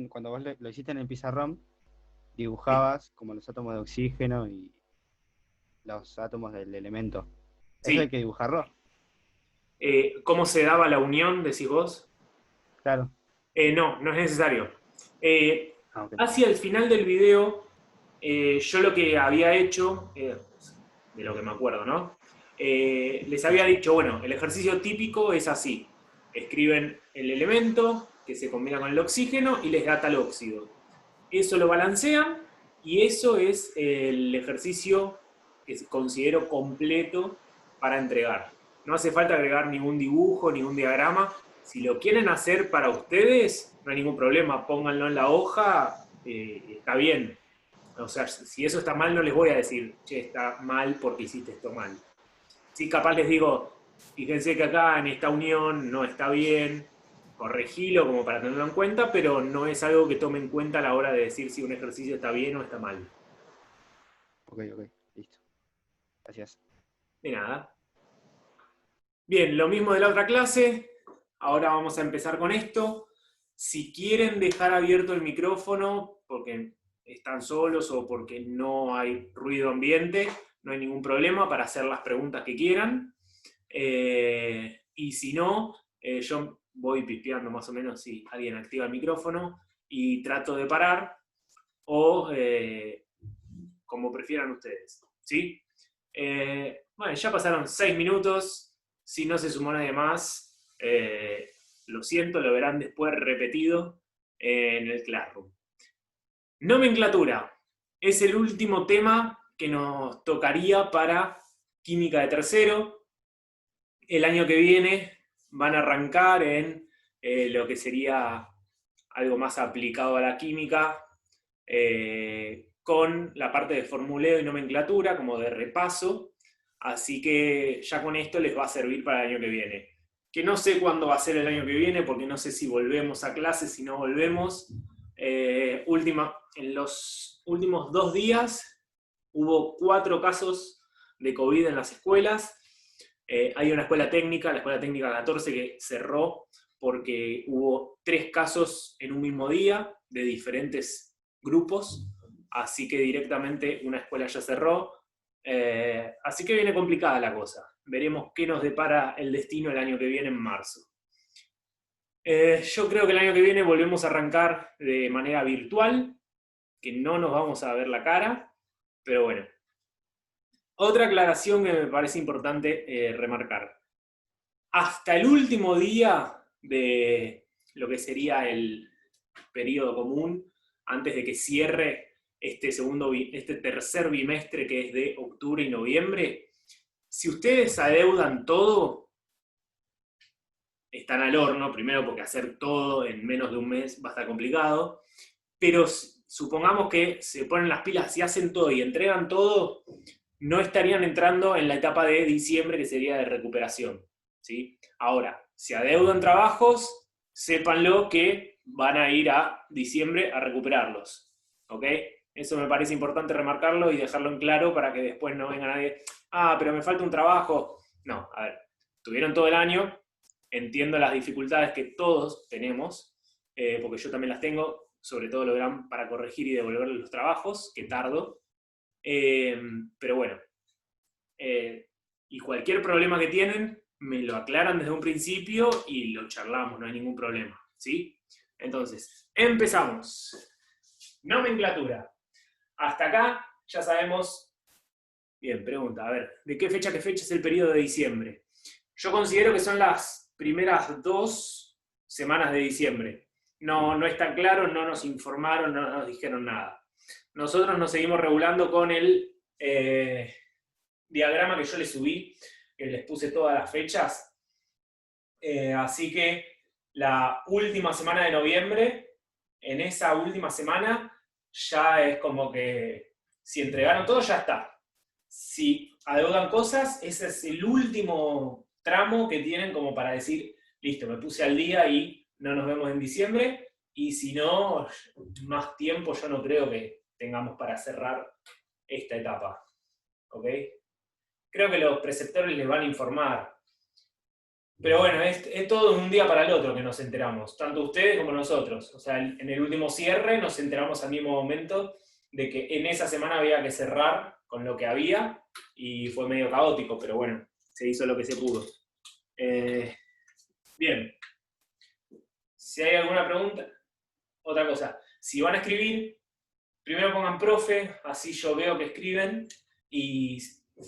cuando vos lo hiciste en el pizarrón, Sí. dibujabas como los átomos de oxígeno y los átomos del elemento. Eso hay Sí. que dibujarlo, ¿Cómo se daba la unión, decís vos? claro. No, no es necesario. Eh, Ah, ok. Hacia el final del video, yo lo que había hecho, de lo que me acuerdo, ¿no? Les había dicho, bueno, el ejercicio típico es así. Escriben el elemento que se combina con el oxígeno y les da tal óxido. Eso lo balancean y eso es el ejercicio que considero completo para entregar. No hace falta agregar ningún dibujo, ningún diagrama. Si lo quieren hacer para ustedes, no hay ningún problema, pónganlo en la hoja, está bien. O sea, si eso está mal, no les voy a decir, che, está mal porque hiciste esto mal. Sí, capaz les digo, fíjense que acá en esta unión no está bien, corregilo como para tenerlo en cuenta, pero no es algo que tome en cuenta a la hora de decir si un ejercicio está bien o está mal. Ok, ok, listo. Gracias. De nada. Bien, lo mismo de la otra clase. Ahora vamos a empezar con esto. Si quieren dejar abierto el micrófono porque están solos o porque no hay ruido ambiente, no hay ningún problema para hacer las preguntas que quieran. Y si no, yo voy pispeando más o menos si alguien activa el micrófono y trato de parar o como prefieran ustedes. ¿Sí? Bueno, ya pasaron 6 minutos. Si no se sumó nadie más, lo siento, lo verán después repetido en el Classroom. Nomenclatura. Es el último tema que nos tocaría para química de tercero. El año que viene van a arrancar en lo que sería algo más aplicado a la química, con la parte de formuleo y nomenclatura, como de repaso. Así que ya con esto les va a servir para el año que viene. Que no sé cuándo va a ser el año que viene, porque no sé si volvemos a clases, si no volvemos. En los últimos 2 días hubo 4 casos de COVID en las escuelas. Hay una escuela técnica, la escuela técnica 14, que cerró porque hubo 3 casos en un mismo día de diferentes grupos, así que directamente una escuela ya cerró. Así que viene complicada la cosa. Veremos qué nos depara el destino el año que viene en marzo. Yo creo que el año que viene volvemos a arrancar de manera virtual, que no nos vamos a ver la cara, pero bueno. Otra aclaración que me parece importante remarcar. Hasta el último día de lo que sería el periodo común, antes de que cierre este tercer bimestre que es de octubre y noviembre, si ustedes adeudan todo, están al horno, primero porque hacer todo en menos de un mes va a estar complicado, pero supongamos que se ponen las pilas y hacen todo y entregan todo, no estarían entrando en la etapa de diciembre que sería de recuperación. ¿Sí? Ahora, si adeudan trabajos, sépanlo que van a ir a diciembre a recuperarlos. ¿Ok? Eso me parece importante remarcarlo y dejarlo en claro para que después no venga nadie, pero me falta un trabajo. No, a ver, tuvieron todo el año, entiendo las dificultades que todos tenemos, porque yo también las tengo, sobre todo lo verán para corregir y devolverles los trabajos, que tardo. Pero bueno, y cualquier problema que tienen, me lo aclaran desde un principio y lo charlamos, no hay ningún problema. ¿Sí? Entonces, empezamos. Nomenclatura. Hasta acá ya sabemos. Bien, pregunta, a ver, ¿de qué fecha a qué fecha es el periodo de diciembre? Yo considero que son las primeras 2 semanas de diciembre. No, no es tan claro, no nos informaron, no nos dijeron nada. Nosotros nos seguimos regulando con el diagrama que yo les subí, que les puse todas las fechas. Así que la última semana de noviembre, en esa última semana, ya es como que si entregaron todo, ya está. Si adeudan cosas, ese es el último tramo que tienen como para decir, listo, me puse al día y no nos vemos en diciembre. Y si no, más tiempo yo no creo que tengamos para cerrar esta etapa. ¿Ok? Creo que los preceptores les van a informar. Pero bueno, es todo de un día para el otro que nos enteramos, tanto ustedes como nosotros. O sea, en el último cierre nos enteramos al mismo momento de que en esa semana había que cerrar con lo que había y fue medio caótico, pero bueno, se hizo lo que se pudo. Bien, si hay alguna pregunta, otra cosa. Si van a escribir, primero pongan profe, así yo veo que escriben y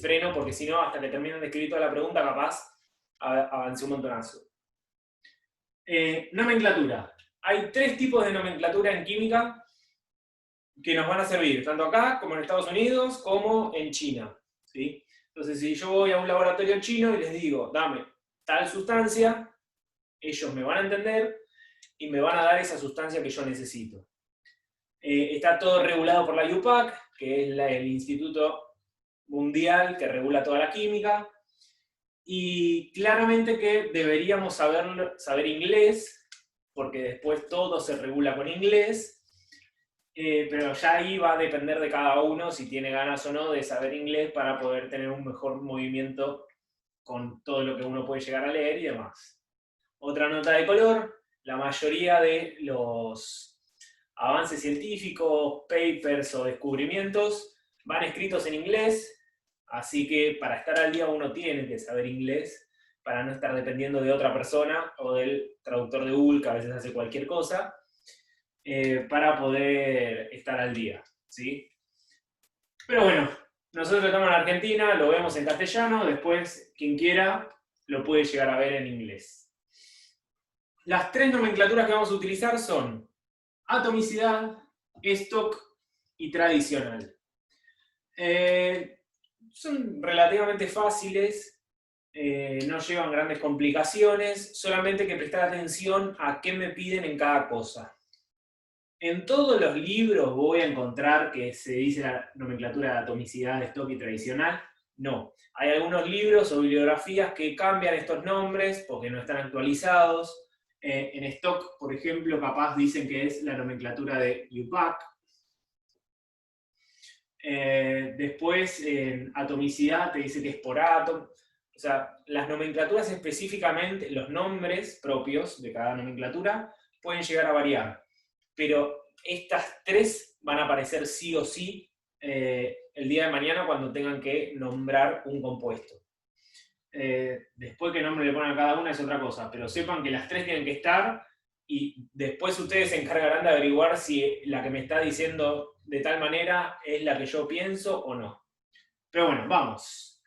freno, porque si no, hasta que terminen de escribir toda la pregunta, capaz avancé un montonazo. Nomenclatura. Hay 3 tipos de nomenclatura en química que nos van a servir, tanto acá como en Estados Unidos, como en China. ¿Sí? Entonces, si yo voy a un laboratorio chino y les digo, dame tal sustancia, ellos me van a entender y me van a dar esa sustancia que yo necesito. Está todo regulado por la IUPAC, que es el Instituto Mundial que regula toda la química, y claramente que deberíamos saber inglés, porque después todo se regula con inglés, pero ya ahí va a depender de cada uno si tiene ganas o no de saber inglés para poder tener un mejor movimiento con todo lo que uno puede llegar a leer y demás. Otra nota de color, la mayoría de los avances científicos, papers o descubrimientos van escritos en inglés, así que para estar al día uno tiene que saber inglés para no estar dependiendo de otra persona o del traductor de Google que a veces hace cualquier cosa, para poder estar al día, ¿sí? Pero bueno, nosotros estamos en Argentina, lo vemos en castellano, después quien quiera lo puede llegar a ver en inglés. Las 3 nomenclaturas que vamos a utilizar son atomicidad, stock y tradicional. Son relativamente fáciles, no llevan grandes complicaciones, solamente hay que prestar atención a qué me piden en cada cosa. En todos los libros voy a encontrar que se dice la nomenclatura de atomicidad, stock y tradicional. No. Hay algunos libros o bibliografías que cambian estos nombres porque no están actualizados. En stock, por ejemplo, capaz dicen que es la nomenclatura de IUPAC. Después, en atomicidad te dice que es por átomo. O sea, las nomenclaturas específicamente, los nombres propios de cada nomenclatura pueden llegar a variar. Pero estas 3 van a aparecer sí o sí el día de mañana cuando tengan que nombrar un compuesto. Después qué nombre le ponen a cada una es otra cosa, pero sepan que las 3 tienen que estar y después ustedes se encargarán de averiguar si la que me está diciendo de tal manera es la que yo pienso o no. Pero bueno, vamos.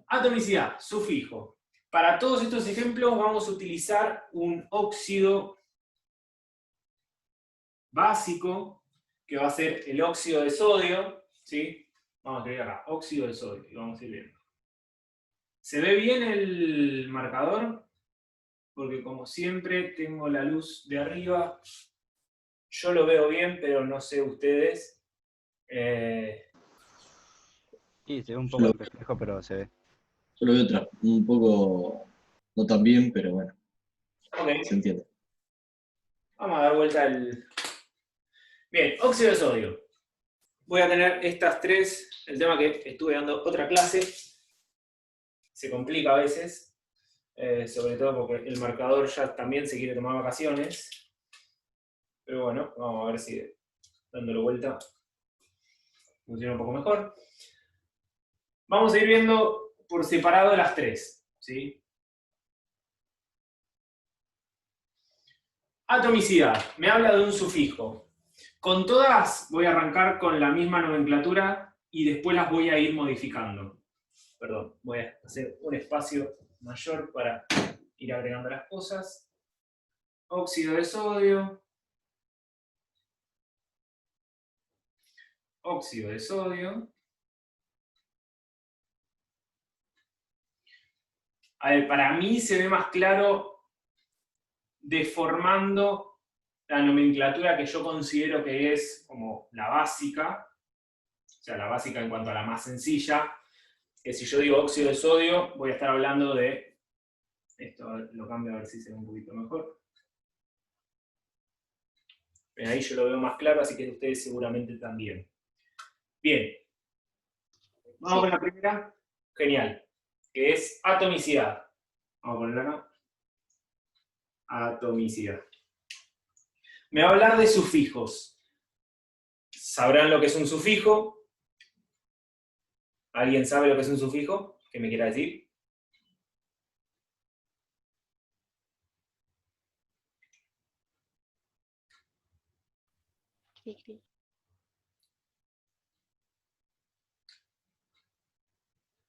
Atomicidad, sufijo. Para todos estos ejemplos vamos a utilizar un óxido básico, que va a ser el óxido de sodio, ¿sí? Vamos a escribir acá, óxido de sodio, y vamos a ir viendo. ¿Se ve bien el marcador? Porque como siempre tengo la luz de arriba, yo lo veo bien, pero no sé ustedes. Sí, se ve un poco el reflejo, pero se ve. Yo lo veo un poco, no tan bien, pero bueno, Ok, se entiende. vamos a dar vuelta el... Bien, óxido de sodio. Voy a tener estas 3, el tema que estuve dando otra clase, se complica a veces, sobre todo porque el marcador ya también se quiere tomar vacaciones. Pero bueno, vamos a ver si dándole vuelta funciona un poco mejor. Vamos a ir viendo por separado las 3, ¿sí? Atomicidad, me habla de un sufijo. Con todas voy a arrancar con la misma nomenclatura y después las voy a ir modificando. Perdón, voy a hacer un espacio mayor para ir agregando las cosas. Óxido de sodio. Óxido de sodio. A ver, para mí se ve más claro deformando la nomenclatura que yo considero que es como la básica, o sea, la básica en cuanto a la más sencilla, que si yo digo óxido de sodio, voy a estar hablando de, esto lo cambio a ver si se ve un poquito mejor. Ahí yo lo veo más claro, así que ustedes seguramente también. Bien. Vamos con la primera. Genial. Que es atomicidad. Vamos a ponerla acá. Atomicidad. Me va a hablar de sufijos. ¿Sabrán lo que es un sufijo? ¿Alguien sabe lo que es un sufijo? ¿Qué me quiera decir?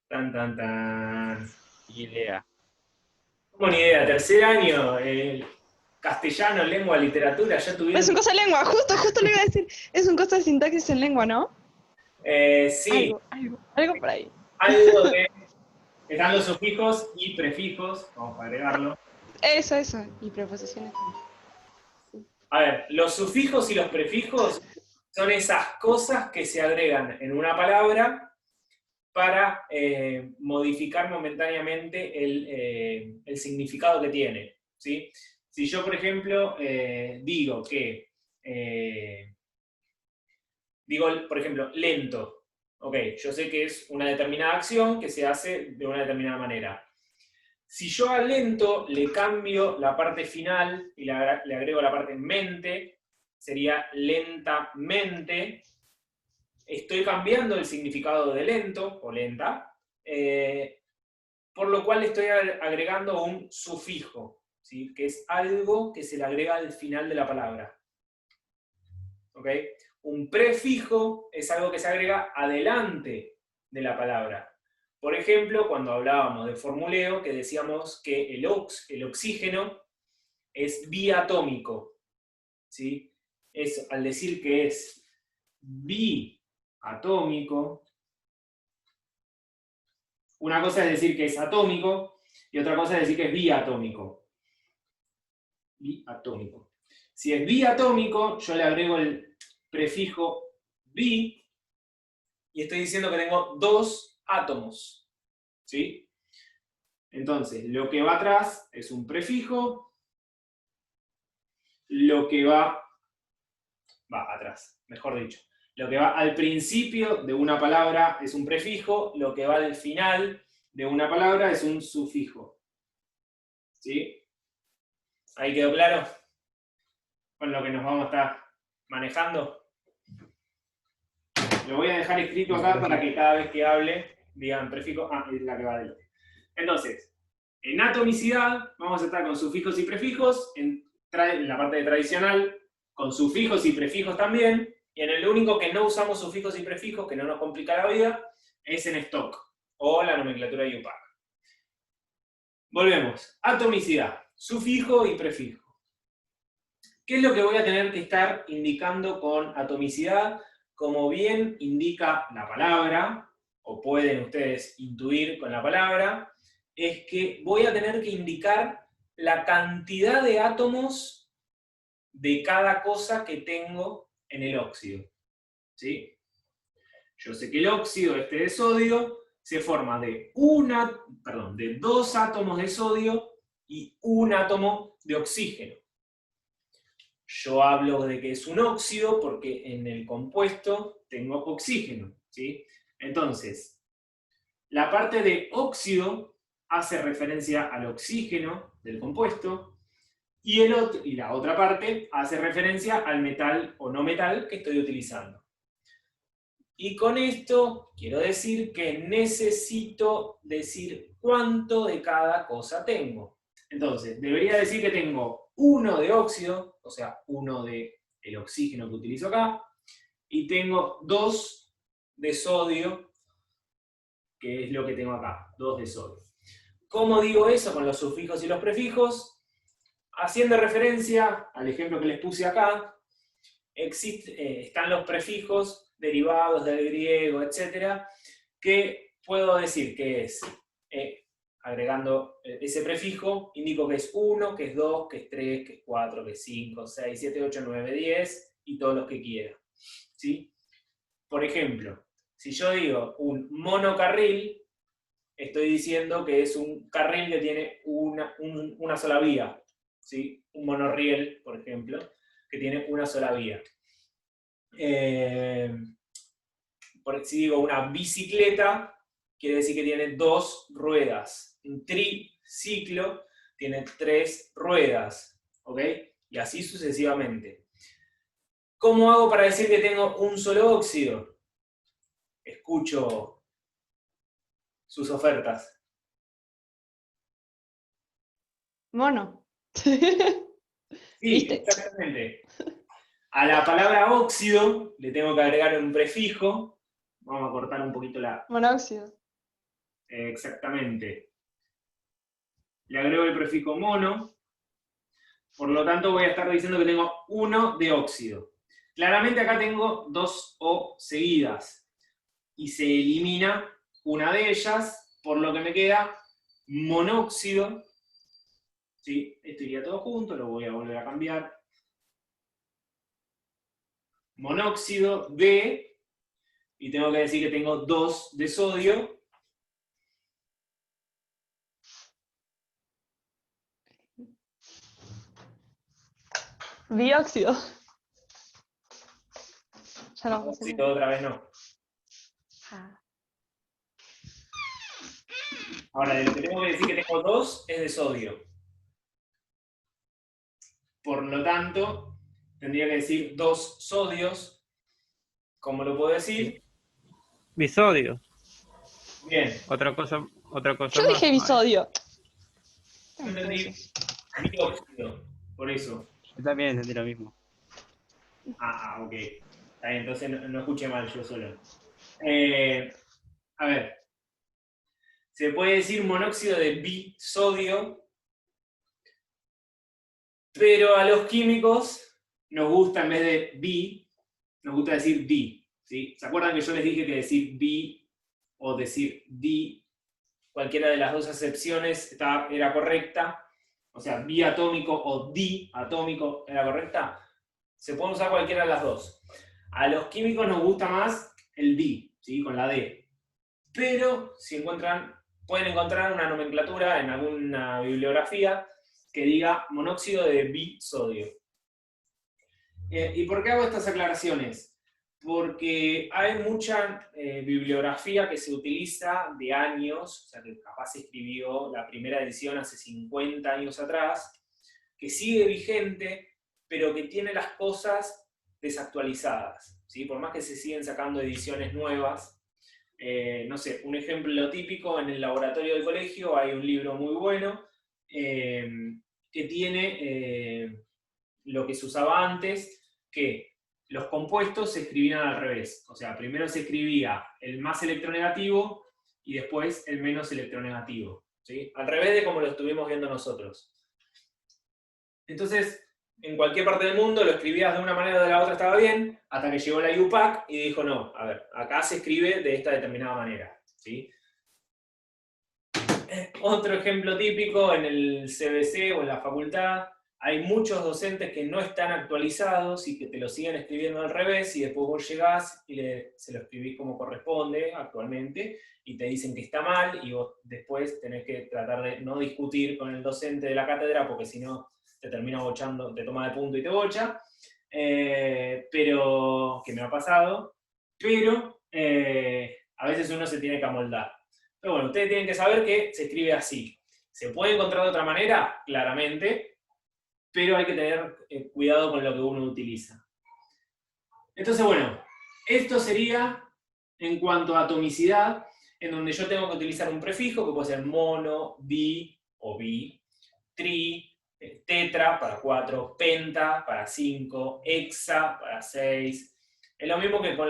Tan, tan, tan. Idea. ¿Cómo ni idea? Tercer año, castellano, lengua, literatura, ya tuvieron... Es un cosa de lengua, justo lo iba a decir. Es un cosa de sintaxis en lengua, ¿no? Sí, Algo por ahí. algo de... Están los sufijos y prefijos, vamos a agregarlo. Eso. Y preposiciones también. A ver, los sufijos y los prefijos son esas cosas que se agregan en una palabra para modificar momentáneamente el significado que tiene, ¿sí? Si yo, por ejemplo, digo que, por ejemplo, lento, ok, yo sé que es una determinada acción que se hace de una determinada manera. Si yo a lento le cambio la parte final y le agrego la parte mente, sería lentamente. Estoy cambiando el significado de lento o lenta, por lo cual estoy agregando un sufijo, ¿sí? Que es algo que se le agrega al final de la palabra. ¿Ok? Un prefijo es algo que se agrega adelante de la palabra. Por ejemplo, cuando hablábamos de formuleo, que decíamos que el oxígeno es biatómico, ¿sí? Es, al decir que es biatómico, una cosa es decir que es atómico y otra cosa es decir que es biatómico. Biatómico. Si es biatómico, yo le agrego el prefijo bi y estoy diciendo que tengo dos átomos, ¿sí? Entonces, lo que va atrás es un prefijo, lo que va atrás, mejor dicho. Lo que va al principio de una palabra es un prefijo, lo que va al final de una palabra es un sufijo. ¿Sí? ¿Ahí quedó claro? Con lo que nos vamos a estar manejando. Lo voy a dejar escrito acá para que cada vez que hable digan prefijo, es la que va adelante. Entonces, en atomicidad vamos a estar con sufijos y prefijos, en la parte de tradicional, con sufijos y prefijos también, y en el único que no usamos sufijos y prefijos, que no nos complica la vida, es en stock, o la nomenclatura de UPAC. Volvemos. Atomicidad, sufijo y prefijo. ¿Qué es lo que voy a tener que estar indicando con atomicidad? Como bien indica la palabra, o pueden ustedes intuir con la palabra, es que voy a tener que indicar la cantidad de átomos de cada cosa que tengo en el óxido. ¿Sí? Yo sé que el óxido de sodio se forma de dos átomos de sodio y un átomo de oxígeno. Yo hablo de que es un óxido porque en el compuesto tengo oxígeno, ¿sí? Entonces, la parte de óxido hace referencia al oxígeno del compuesto y la otra parte hace referencia al metal o no metal que estoy utilizando. Y con esto quiero decir que necesito decir cuánto de cada cosa tengo. Entonces, debería decir que tengo 1 de óxido, o sea, 1 del oxígeno que utilizo acá, y tengo 2 de sodio, que es lo que tengo acá, 2 de sodio. ¿Cómo digo eso con los sufijos y los prefijos? Haciendo referencia al ejemplo que les puse acá, están los prefijos derivados del griego, etc., que puedo decir que es, agregando ese prefijo, indico que es 1, que es 2, que es 3, que es 4, que es 5, 6, 7, 8, 9, 10, y todos los que quiera. ¿Sí? Por ejemplo, si yo digo un monocarril, estoy diciendo que es un carril que tiene una sola vía. ¿Sí? Un monorriel, por ejemplo, que tiene una sola vía. Si digo una bicicleta, quiere decir que tiene 2 ruedas. Un triciclo tiene 3 ruedas. ¿ok? Y así sucesivamente. ¿Cómo hago para decir que tengo un solo óxido? Escucho sus ofertas. Mono. Sí, ¿Viste? exactamente. A la palabra óxido le tengo que agregar un prefijo. Vamos a cortar un poquito la... Monóxido. Exactamente. Le agrego el prefijo mono. Por lo tanto, voy a estar diciendo que tengo 1 de óxido. Claramente acá tengo 2 O seguidas. Y se elimina una de ellas, por lo que me queda monóxido. ¿Sí? Esto iría todo junto, lo voy a volver a cambiar. Monóxido de, y tengo que decir que tengo 2 de sodio. Dióxido. Ya no puse Óxido otra vez no. nada. Ahora, de lo que tengo que decir que tengo 2 es de sodio. Por lo tanto, tendría que decir 2 sodios. ¿Cómo lo puedo decir? Bisodio. Bien. Otra cosa Yo más. dije bisodio. Yo entendí dióxido, por eso. Yo también entendí lo mismo. Ok. Está bien, entonces no escuché mal yo solo. A ver. Se puede decir monóxido de bisodio, pero a los químicos nos gusta, en vez de bi, nos gusta decir di. ¿Sí? ¿Se acuerdan que yo les dije que decir bi o decir di, cualquiera de las dos acepciones era correcta? O sea, biatómico o diatómico era correcta. Se puede usar cualquiera de las dos. A los químicos nos gusta más el di, ¿sí? Con la D. Pero si pueden encontrar una nomenclatura en alguna bibliografía que diga monóxido de bisodio. ¿Y por qué hago estas aclaraciones? Porque hay mucha bibliografía que se utiliza de años, o sea, que capaz se escribió la primera edición hace 50 años atrás, que sigue vigente, pero que tiene las cosas desactualizadas, ¿sí? Por más que se siguen sacando ediciones nuevas. No sé, un ejemplo típico, en el laboratorio del colegio hay un libro muy bueno que tiene lo que se usaba antes, que los compuestos se escribían al revés. O sea, primero se escribía el más electronegativo y después el menos electronegativo, ¿sí? Al revés de como lo estuvimos viendo nosotros. Entonces, en cualquier parte del mundo lo escribías de una manera o de la otra estaba bien, hasta que llegó la IUPAC y dijo, no, a ver, acá se escribe de esta determinada manera, ¿sí? Otro ejemplo típico, en el CBC o en la facultad, hay muchos docentes que no están actualizados y que te lo siguen escribiendo al revés, y después vos llegás y se lo escribís como corresponde actualmente, y te dicen que está mal, y vos después tenés que tratar de no discutir con el docente de la cátedra, porque si no te termina bochando, te toma de punto y te bocha, pero, que me ha pasado, pero a veces uno se tiene que amoldar. Pero bueno, ustedes tienen que saber que se escribe así. ¿Se puede encontrar de otra manera? Claramente, pero hay que tener cuidado con lo que uno utiliza. Entonces, bueno, esto sería en cuanto a atomicidad, en donde yo tengo que utilizar un prefijo, que puede ser mono, di o bi, tri, tetra para 4, penta para 5, hexa para 6. Es lo mismo que con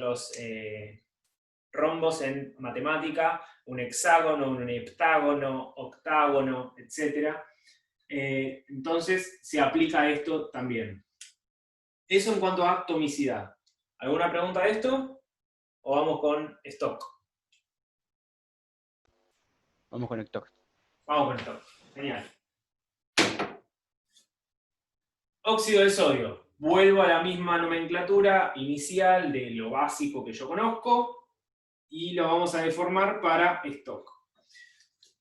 los rombos en matemática, un hexágono, un heptágono, octágono, etc. Entonces se aplica esto también. Eso en cuanto a atomicidad. ¿Alguna pregunta de esto? ¿O vamos con stock? Vamos con el TOC. Vamos con stock. Genial. Óxido de sodio. Vuelvo a la misma nomenclatura inicial de lo básico que yo conozco y lo vamos a deformar para stock.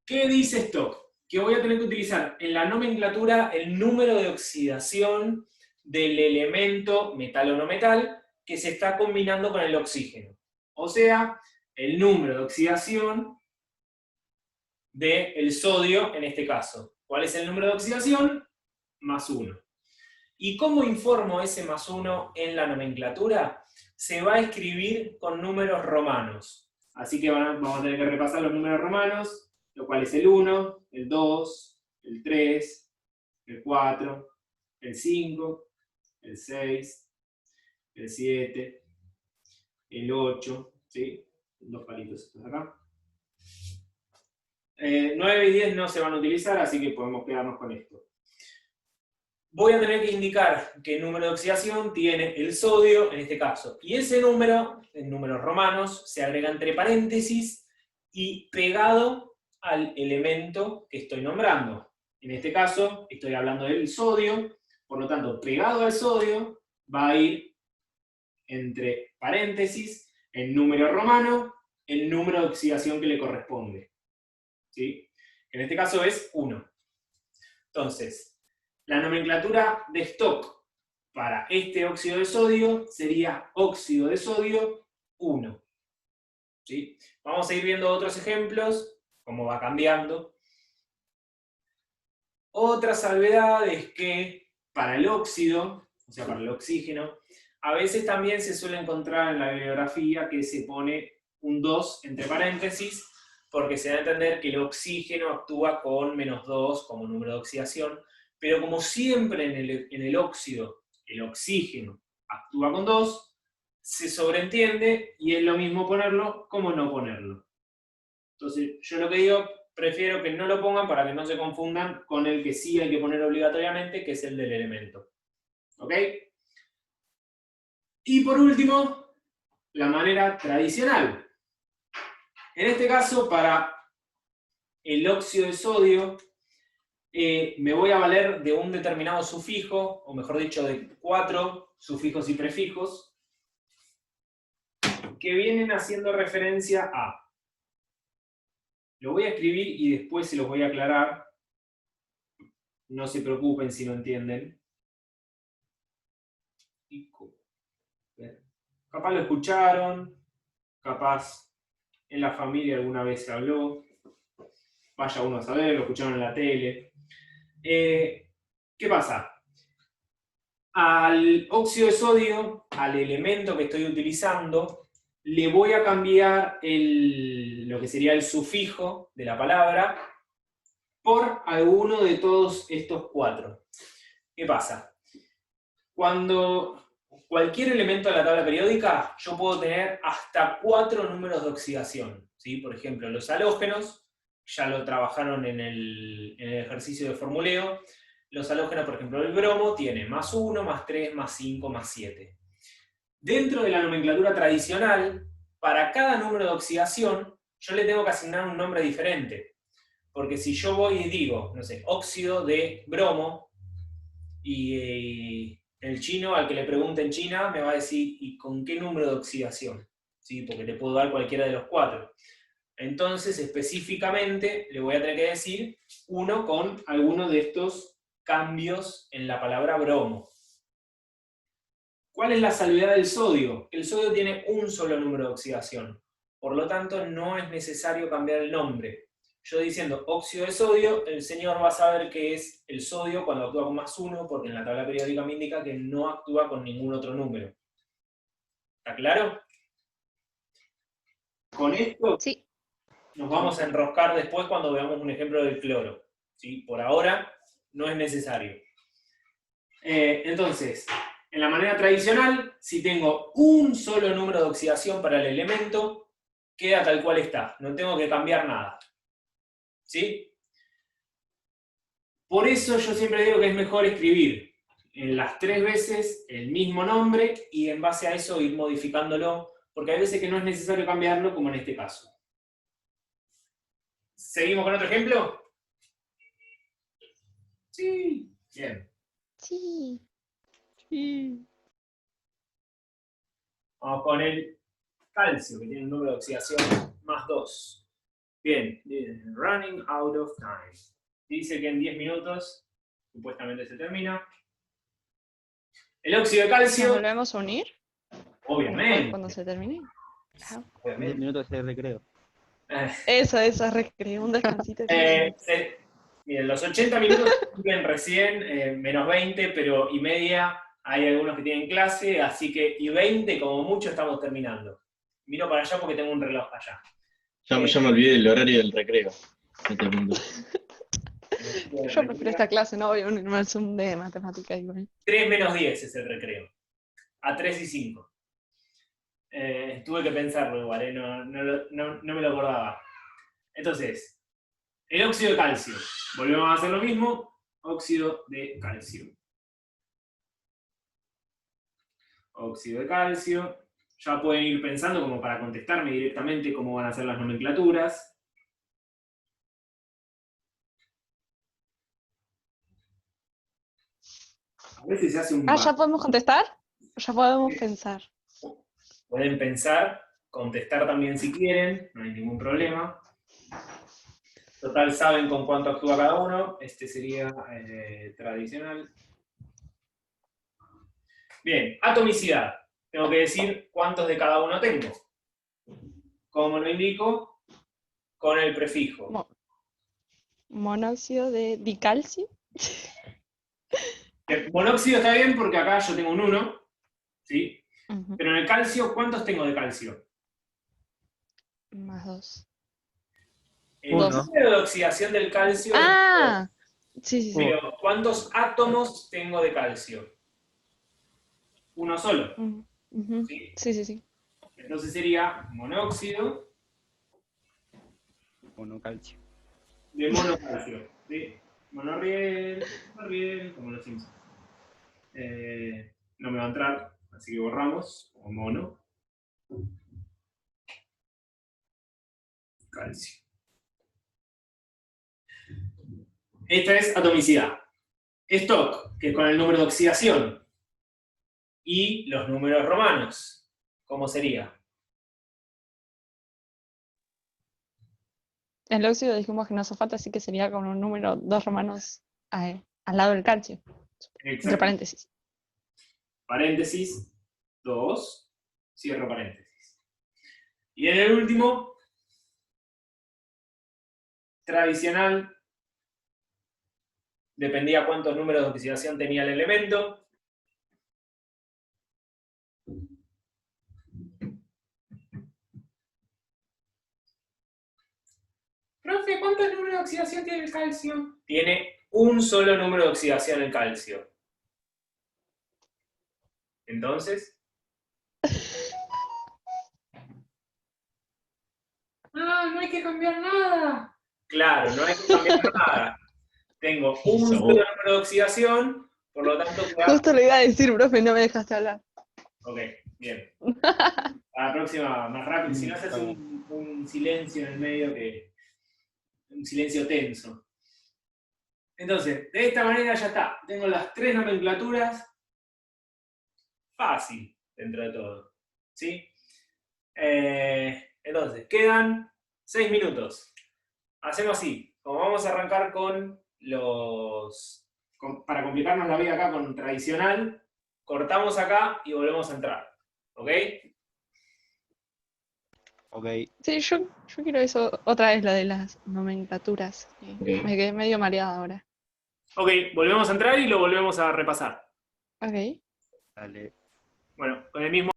¿Qué dice stock? Que voy a tener que utilizar en la nomenclatura el número de oxidación del elemento metal o no metal que se está combinando con el oxígeno. O sea, el número de oxidación del sodio en este caso. ¿Cuál es el número de oxidación? más 1. ¿Y cómo informo ese más 1 en la nomenclatura? Se va a escribir con números romanos. Así que vamos a tener que repasar los números romanos, lo cual es el 1, el 2, el 3, el 4, el 5, el 6, el 7, el 8, ¿sí? Dos palitos estos acá. 9 y 10 no se van a utilizar, así que podemos quedarnos con esto. Voy a tener que indicar qué número de oxidación tiene el sodio, en este caso. Y ese número, en números romanos, se agrega entre paréntesis y pegado al elemento que estoy nombrando. En este caso, estoy hablando del sodio, por lo tanto, pegado al sodio va a ir entre paréntesis, en número romano, el número de oxidación que le corresponde. ¿Sí? En este caso es 1. Entonces, la nomenclatura de stock para este óxido de sodio sería óxido de sodio 1. ¿Sí? Vamos a ir viendo otros ejemplos, cómo va cambiando. Otra salvedad es que para el óxido, o sea, para el oxígeno, a veces también se suele encontrar en la bibliografía que se pone un 2 entre paréntesis, porque se da a entender que el oxígeno actúa con -2 como número de oxidación, pero como siempre en el óxido el oxígeno actúa con 2, se sobreentiende y es lo mismo ponerlo como no ponerlo. Entonces, yo lo que digo, prefiero que no lo pongan para que no se confundan con el que sí hay que poner obligatoriamente, que es el del elemento. ¿Ok? Y por último, la manera tradicional. En este caso, para el óxido de sodio, me voy a valer de un determinado sufijo, o mejor dicho, de 4 sufijos y prefijos, que vienen haciendo referencia a... Lo voy a escribir y después se los voy a aclarar. No se preocupen si no entienden. Capaz lo escucharon, capaz en la familia alguna vez se habló, vaya uno a saber, lo escucharon en la tele. ¿Qué pasa? Al óxido de sodio, al elemento que estoy utilizando, le voy a cambiar lo que sería el sufijo de la palabra por alguno de todos estos 4. ¿Qué pasa? Cuando cualquier elemento de la tabla periódica, yo puedo tener hasta 4 números de oxidación, ¿sí? Por ejemplo, los halógenos, ya lo trabajaron en el ejercicio de formuleo. Los halógenos, por ejemplo, el bromo tiene +1, +3, +5, +7. Dentro de la nomenclatura tradicional, para cada número de oxidación, yo le tengo que asignar un nombre diferente. Porque si yo voy y digo, no sé, óxido de bromo, y el chino, al que le pregunte en China, me va a decir, ¿y con qué número de oxidación? ¿Sí? Porque le puedo dar cualquiera de los 4. Entonces, específicamente, le voy a tener que decir uno con alguno de estos cambios en la palabra bromo. ¿Cuál es la salvedad del sodio? El sodio tiene un solo número de oxidación. Por lo tanto, no es necesario cambiar el nombre. Yo diciendo óxido de sodio, el señor va a saber que es el sodio cuando actúa con +1, porque en la tabla periódica me indica que no actúa con ningún otro número. ¿Está claro? Con esto Sí. nos vamos a enroscar después cuando veamos un ejemplo del cloro. ¿Sí? Por ahora no es necesario. Entonces, en la manera tradicional, si tengo un solo número de oxidación para el elemento, queda tal cual está. No tengo que cambiar nada. ¿Sí? Por eso yo siempre digo que es mejor escribir en las 3 veces el mismo nombre y en base a eso ir modificándolo, porque hay veces que no es necesario cambiarlo, como en este caso. ¿Seguimos con otro ejemplo? Sí. Bien. Sí. Sí. Vamos con el calcio, que tiene un número de oxidación +2. Bien, running out of time. Dice que en 10 minutos supuestamente se termina. El óxido de ¿Nos calcio, volvemos a unir? obviamente. Cuando se termine. Ah, 10 obviamente. minutos de recreo. Eso, recreo, un descansito. Miren, los 80 minutos cumplen recién, menos 20, pero y media hay algunos que tienen clase, así que y 20 como mucho estamos terminando. Miro para allá porque tengo un reloj allá. Ya me olvidé del horario del recreo. No te miento. Yo prefiero esta clase, no voy a unirme al Zoom de matemática igual. 3 menos 10 es el recreo. A 3 y 5. Tuve que pensarlo igual, no me lo acordaba. Entonces, el óxido de calcio. Volvemos a hacer lo mismo. Óxido de calcio. Óxido de calcio. Ya pueden ir pensando como para contestarme directamente cómo van a ser las nomenclaturas. A veces se hace un... Ah, ¿ya podemos contestar? ¿O ya podemos pensar? Pueden pensar, contestar también si quieren, no hay ningún problema. Total, saben con cuánto actúa cada uno. Este sería tradicional. Bien, atomicidad. Tengo que decir cuántos de cada uno tengo. ¿Cómo lo indico? Con el prefijo. Monóxido de dicalcio. El monóxido está bien porque acá yo tengo un 1, ¿sí? Ujú. Pero en el calcio, ¿cuántos tengo de calcio? Más 2. El Uno. número de oxidación del calcio es Ah, sí, sí, sí. pero ¿cuántos átomos tengo de calcio? Uno solo. Ujú. ¿Sí? Sí, sí, sí. Entonces sería monóxido Monocalcio. de monocalcio. ¿Sí? Monorriel, como los Simpsons. No me va a entrar, así que borramos. O mono. Calcio. Esta es atomicidad. Stock, que es con el número de oxidación. Y los números romanos. ¿Cómo sería? El óxido dijimos que no hace falta, así que sería con un número 2 romanos al lado del calcio. Entre Exacto. paréntesis. Paréntesis, 2, cierro paréntesis. Y en el último, tradicional, dependía cuántos números de oxidación tenía el elemento. Profe, ¿cuántos números de oxidación tiene el calcio? Tiene un solo número de oxidación el calcio. Entonces... no hay que cambiar nada. Claro, no hay que cambiar nada. Tengo un solo número de oxidación, por lo tanto... Justo lo iba a decir, profe, no me dejaste hablar. Ok, bien. A la próxima, más rápido. Si no haces un silencio en el medio, un silencio tenso. Entonces, de esta manera ya está. Tengo las 3 nomenclaturas. Fácil, dentro de todo. ¿Sí? Entonces, quedan 6 minutos. Hacemos así. Como vamos a arrancar con para complicarnos la vida acá con tradicional, cortamos acá y volvemos a entrar. ¿Ok? Ok. Sí, yo quiero eso otra vez, la de las nomenclaturas. Ok. Me quedé medio mareada ahora. Ok, volvemos a entrar y lo volvemos a repasar. Ok. Dale. Bueno, con el mismo